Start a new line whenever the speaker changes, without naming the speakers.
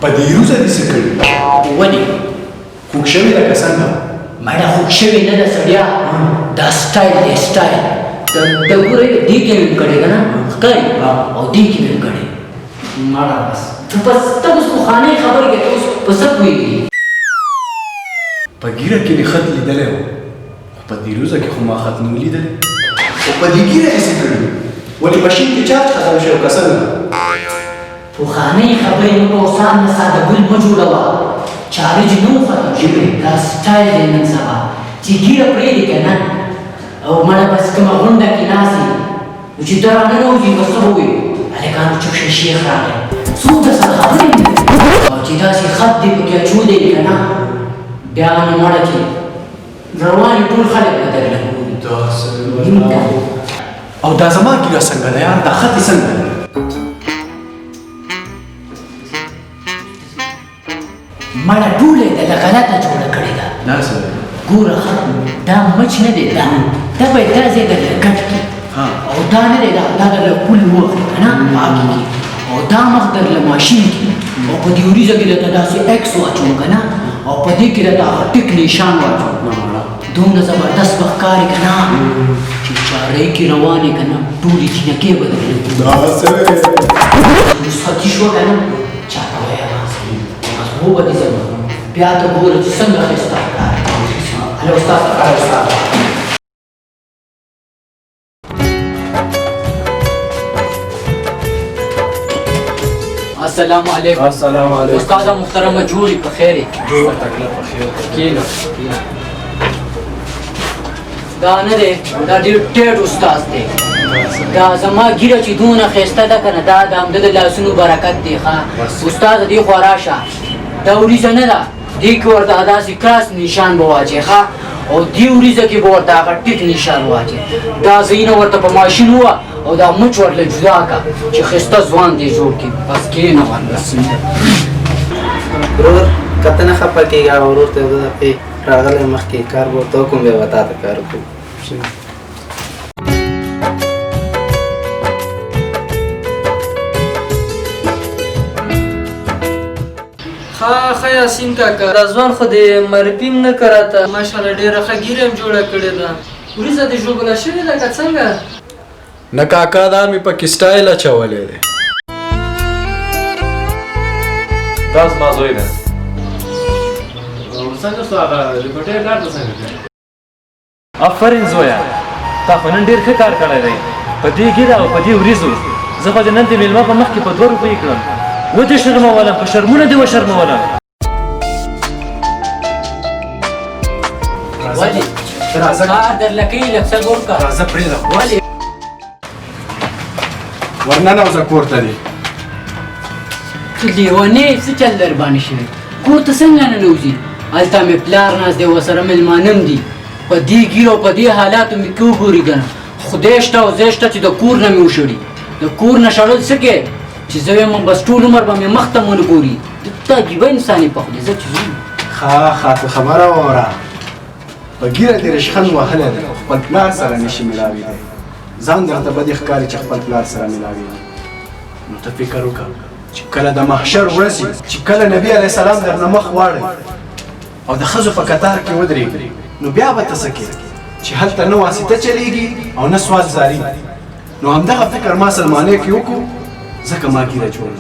په دې روزه دې څه کړي؟
ولې؟
خوږ شوې لکه څنګه؟
مړه خوږ شوې نه ده سړیا، دا سټایل دی سټایل. د ګورې دې کې مې کړی که نه ښکاري او دې کې مې کړی مړه بس. ته اوس پخوانۍ خبرې کوې، ته اوس په څه پوهېږې؟
په ګیره کې مې خط لیدلی و، خو په دې روزه کې خو ما خط نه و لیدلی. خو په دې ګیره دې څه کړي؟ ولې ماشین کې چارج ختم شوی او که څنګه؟
پخوانۍ خبرې مه کوه، سان نه ساده ګل مه جوړوه. چارج نه و ختم شوی، دا سټایل دی نن سبا چې ګیره پرېږدي که نه او مړه بس کومه غونډه کې ناست وي نو چې ته راننوځي بس څه به ووایي؟ هلکانو چپ شئ شیخ راغی. څوک درسره خبرې نه کوي او چې داسې خط دې پکې اچولی دی که نه بیا نو مړه چې روان ټول خلک به درله ګوري.
او دا زما ګیره څنګه ده یار؟ دا خط یې څنګه ده؟
مړه ټوله یې ده غلطه جوړه کړې ده.
دا څه ده؟
ګوره دا مچ نه دی، دا باید دا ځای درله کټ کړي او دا نه دی، دا درله پول واخلي که نه پاکې کړي او دا مخ درله ماشین کړي او په دې وریځه کې درته داسې ایکس واچوم که نه او په دې کې درته هغه ټیک نشان واچوم. دومره زبردست به ښکاري که نه چې چارۍ کې روانې که نه ټولې جینکې به درله رخصتي شوه که نه چاته وایه مضبوط به دې زما بیا ته ګوره چې څنګه ښایسته ښکاري. هلو استاد السلام علیکم.
السلام علیکم.
استاد محترمه جوړې په خیر یې؟
جوړه تکله په خیر.
کېنه دا نه دی، دا ډېر ټیټ استاد دی. دا زما ګیره چې دونه ښایسته ده که نه دا د همده د لاسونو برکت دی. ښه استاده دې خوا راشه، دا وریځه نه ده، دې کې ورته داسې کراس نشان به واچوې ښه او دې وریځه کې به ورته هغه ټیک نشان واچوې. دا ځایونه ورته په ماشین ووه او دا مچ ورله جدا کړه چې ښایسته ځوان دې جوړ کړي. بس کښېنه والله.
ورور که ته نه خفه کېږه ورور ته زه دفعې راغلی مخکې کار به ورته وکړم بیا به تا ته کار وکړو.
ښه یاسین کاکا دا ځوان خو د مرپیم نه کراته ماشاءالله ډېره ښه ګیره هم جوړه کړې ده. وریځه دې ژوبله شوې ده که څنګه؟
نه کاکا دا مې پکې سټایل اچولی دی.
دا زما زوی ده. څنګه سو هغه ریپورټر کار ته څنګه کوي؟ آفرین زویه، تا خو نن ډېر ښه کار کړی دی په دې ګیره او په دې وریځو. زه خو د نن د مېلمه په مخ کې په 2 روپۍ کړم، ودې شرمولم، په شرمونه دې وشرمولم.
ولې؟ کار درله کوي لږ څه ګور کړه.
راځه پرېږده
ولې؟
ورننوځه کور ته دې.
ته لیونې څه چل در باندې شوی؟ کور ته څنګه ننوځي؟ هلته مې پلار ناست دی ورسره مېلمانه هم دي. په دې ګیرو په دې حالاتو مې کې وګوري که نه خدای شته او ځای شته چې د کور نه مې وشړي. د کور نه شړل څه کې چې زه وایم بس ټول عمر به مې مخ ته ونه ګوري. ته عجیبه انسان یې په خدای زه چې ځم.
ښه خبره واوره. په ګیره دې رشخند وهلی دی خو خپل پلار سره نشي ملاوېدی. ځان درته بدې ښکاري چې خپل پلار سره ملاوېږي. نو ته فکر وکړه چې کله د محشر ورځ چې کله نبي علیه السلام درنه مخ واړوي او د ښځو په کتار کې ودرېږي نو بیا به ته څه کوې چې هلته نه واسطه چلېږي او نه سوال زاري. نو همدغه فکر ما سلمانۍ کې وکړو ځکه ما ګیره جوړه